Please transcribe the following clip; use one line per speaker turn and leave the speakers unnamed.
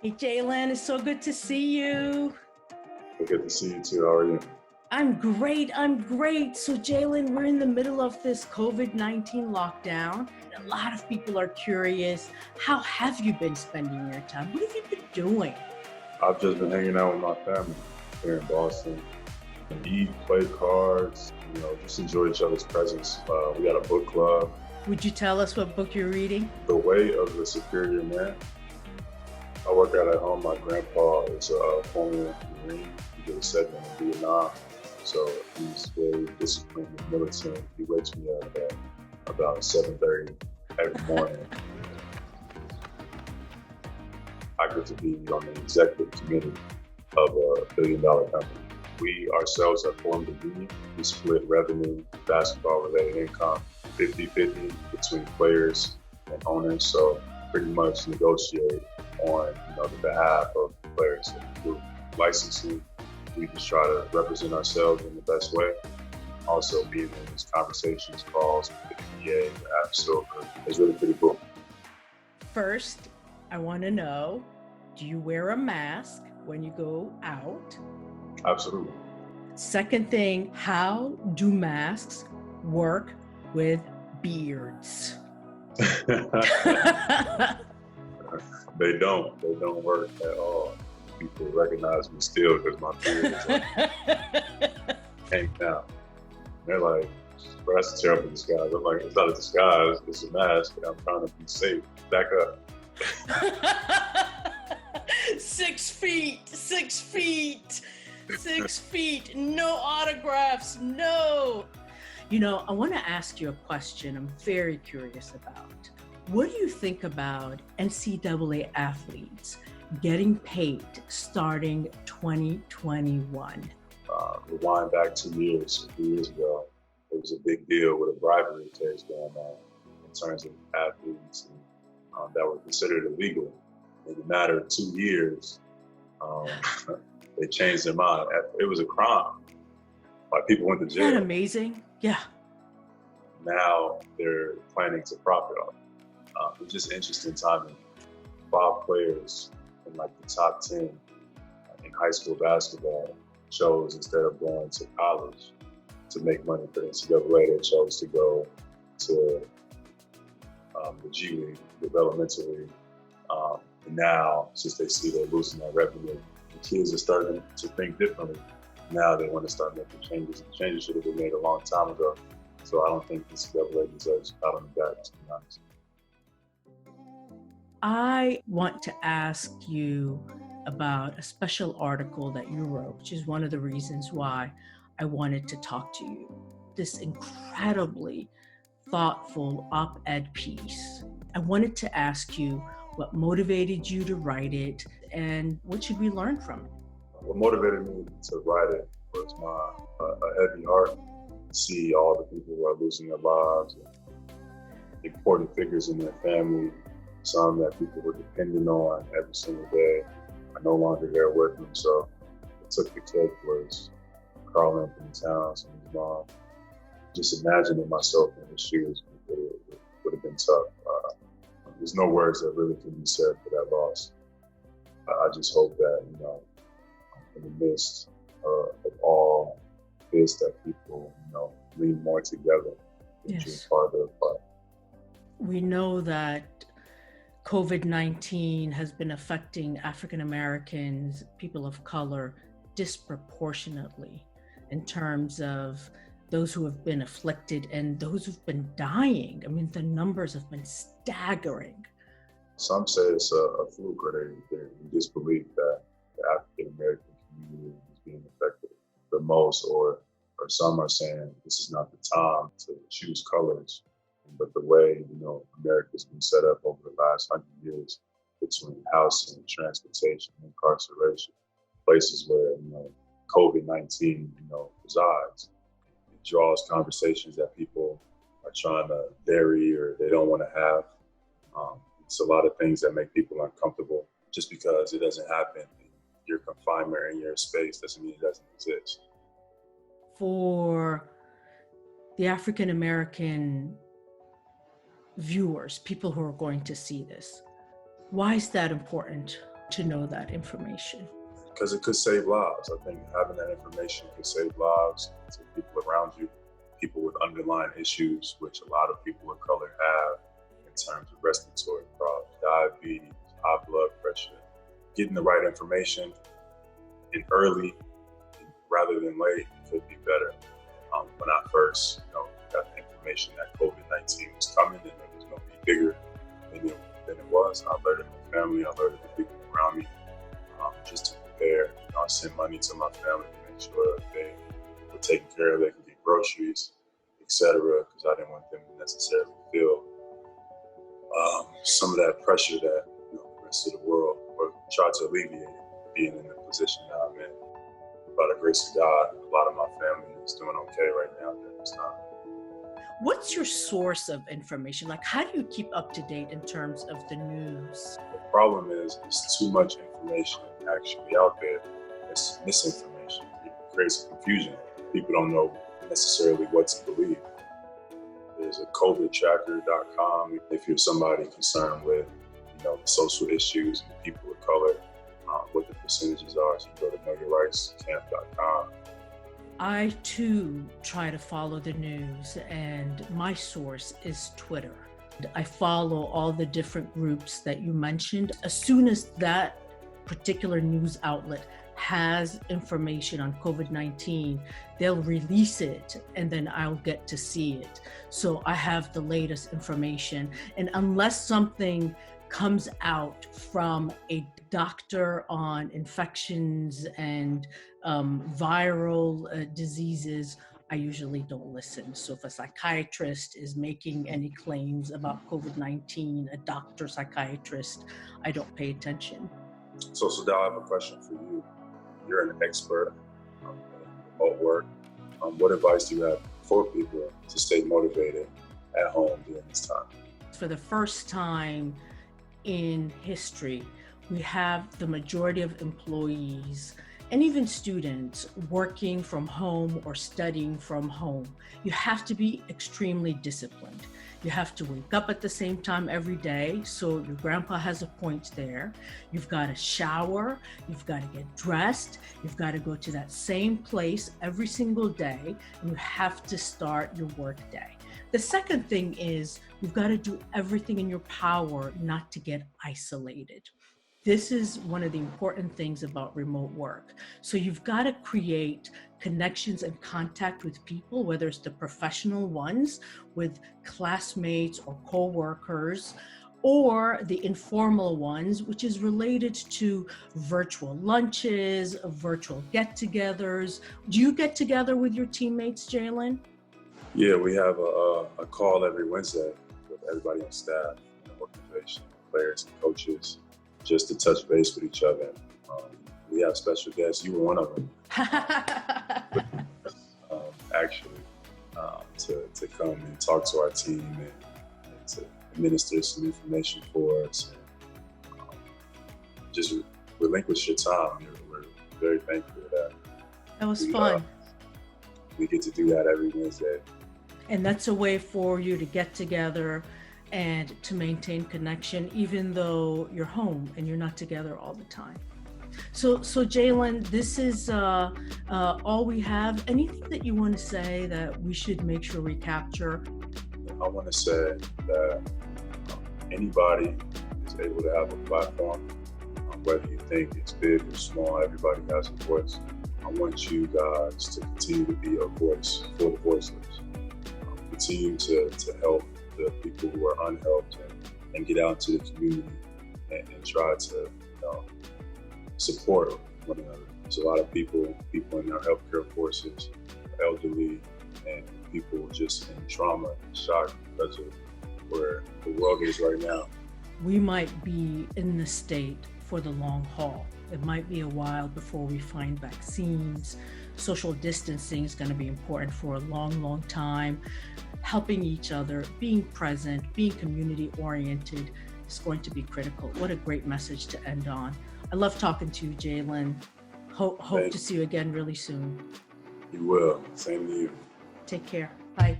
Hey, Jaylen, it's so good to see you.
Good to see you too. How are you?
I'm great. So, Jaylen, we're in the middle of this COVID-19 lockdown. A lot of people are curious, how have you been spending your time? What have you been doing?
I've just been hanging out with my family here in Boston. And eat, play cards, just enjoy each other's presence. We got a book club,
Would you tell us what book you're reading?
The Way of the Superior Man. I work out at home. My grandpa is a former Marine. He did a segment in Vietnam. So he's very disciplined and militant. He wakes me up at about 7:30 every morning. I get to be on the executive committee of a billion-dollar company. We ourselves have formed a union. We split revenue, basketball-related income, 50-50 between players and owners. So pretty much negotiate on the behalf of players. Through licensing, we just try to represent ourselves in the best way. Also being in these conversations, calls with the NBA, the App Silver, is really pretty cool.
First, I want to know, do you wear a mask when you go out?
Absolutely.
Second thing, how do masks work with beards?
They don't work at all. People recognize me still because my beard is hanging down. They're like, bro, that's a terrible disguise. I'm like, it's not a disguise, it's a mask, and I'm trying to be safe. Back up.
6 feet, no autographs, no. I want to ask you a question I'm very curious about. What do you think about NCAA athletes getting paid starting 2021?
Rewind back 2 years, a few years ago, there was a big deal with a bribery case going on in terms of athletes that were considered illegal. In a matter of 2 years, they changed their mind. It was a crime. Like, people went to jail.
Isn't that amazing? Yeah.
Now they're planning to profit off it. It's just interesting timing. 5 players in like the top 10 in high school basketball chose, instead of going to college to make money for NCAA, they chose to go to the G League, the developmental league. And now, since they see they're losing that revenue, the kids are starting to think differently. Now they want to start making changes. The changes should have been made a long time ago. So I don't think NCAA deserves a pat on the back, to be honest.
I want to ask you about a special article that you wrote, which is one of the reasons why I wanted to talk to you. This incredibly thoughtful op-ed piece. I wanted to ask you what motivated you to write it and what should we learn from it?
What motivated me to write it was a heavy heart to see all the people who are losing their lives, and important figures in their family, some that people were dependent on every single day are no longer there with them. So what took the cake was Carl Anthony Towns and his mom. Just imagining myself in his shoes would have been tough. There's no words that really can be said for that loss. I just hope that, in the midst of all this, that people, lean more together and do part of their part.
We know that COVID-19 has been affecting African Americans, people of color, disproportionately in terms of those who have been afflicted and those who've been dying. I mean, the numbers have been staggering.
Some say it's a fluke, or they're in disbelief that the African American community is being affected the most, or some are saying this is not the time to choose colors. But the way, America's been set up over the last 100 years between housing, transportation, incarceration, places where, COVID-19, resides, it draws conversations that people are trying to bury or they don't want to have. It's a lot of things that make people uncomfortable. Just because it doesn't happen in your confinement or in your space doesn't mean it doesn't exist.
For the African American viewers, people who are going to see this, why is that important? to know that information?
Because it could save lives. I think having that information could save lives to people around you, people with underlying issues, which a lot of people of color have in terms of respiratory problems, diabetes, high blood pressure. Getting the right information in early rather than late could be better. When I first got the information that COVID-19 was coming and it was going to be bigger than it was, I alerted my family, I alerted the people around me just to prepare. I sent money to my family to make sure that they were taken care of, they could get groceries, etc., because I didn't want them to necessarily feel some of that pressure that the rest of the world, or try to alleviate it, being in the position that I'm in. By the grace of God, a lot of my family is doing okay right now during this time.
What's your source of information? Like, how do you keep up to date in terms of the news?
The problem is there's too much information actually out there. It's misinformation. It creates confusion. People don't know necessarily what to believe. There's a covidtracker.com. If you're somebody concerned with the social issues and people of color, what the percentages are, so you go to knowyourrightscamp.com.
I too try to follow the news, and my source is Twitter. I follow all the different groups that you mentioned. As soon as that particular news outlet has information on COVID-19, they'll release it and then I'll get to see it. So I have the latest information. And unless something comes out from a doctor on infections and viral diseases, I usually don't listen. So if a psychiatrist is making any claims about COVID-19, a doctor, psychiatrist, I don't pay attention.
So Tsedal, I have a question for you. You're an expert in remote work. What advice do you have for people to stay motivated at home during this time?
For the first time in history, we have the majority of employees and even students working from home or studying from home. You have to be extremely disciplined. You have to wake up at the same time every day. So your grandpa has a point there. You've got to shower, you've got to get dressed, you've got to go to that same place every single day, and you have to start your work day. The second thing is you've got to do everything in your power not to get isolated. This is one of the important things about remote work. So you've got to create connections and contact with people, whether it's the professional ones with classmates or coworkers, or the informal ones, which is related to virtual lunches, virtual get-togethers. Do you get together with your teammates, Jaylen?
Yeah, we have a call every Wednesday with everybody on staff, organization, players, and coaches, just to touch base with each other. We have special guests. You were one of them. To come and talk to our team and to administer some information for us. And, just relinquish your time. We're very thankful for that.
That was fun.
We get to do that every Wednesday.
And that's a way for you to get together and to maintain connection, even though you're home and you're not together all the time. So Jaylen, this is all we have. Anything that you want to say that we should make sure we capture?
I want to say that anybody is able to have a platform, whether you think it's big or small, everybody has a voice. I want you guys to continue to be a voice for the voiceless. Continue to help the people who are unhelped and get out into the community and try to support one another. There's a lot of people in our healthcare forces, elderly, and people just in trauma and shock because of where the world is right now.
We might be in this state for the long haul. It might be a while before we find vaccines. Social distancing is going to be important for a long, long time. Helping each other, being present, being community oriented is going to be critical. What a great message to end on. I love talking to you, Jaylen. Hope to see you again really soon.
You will. Same to you.
Take care. Bye.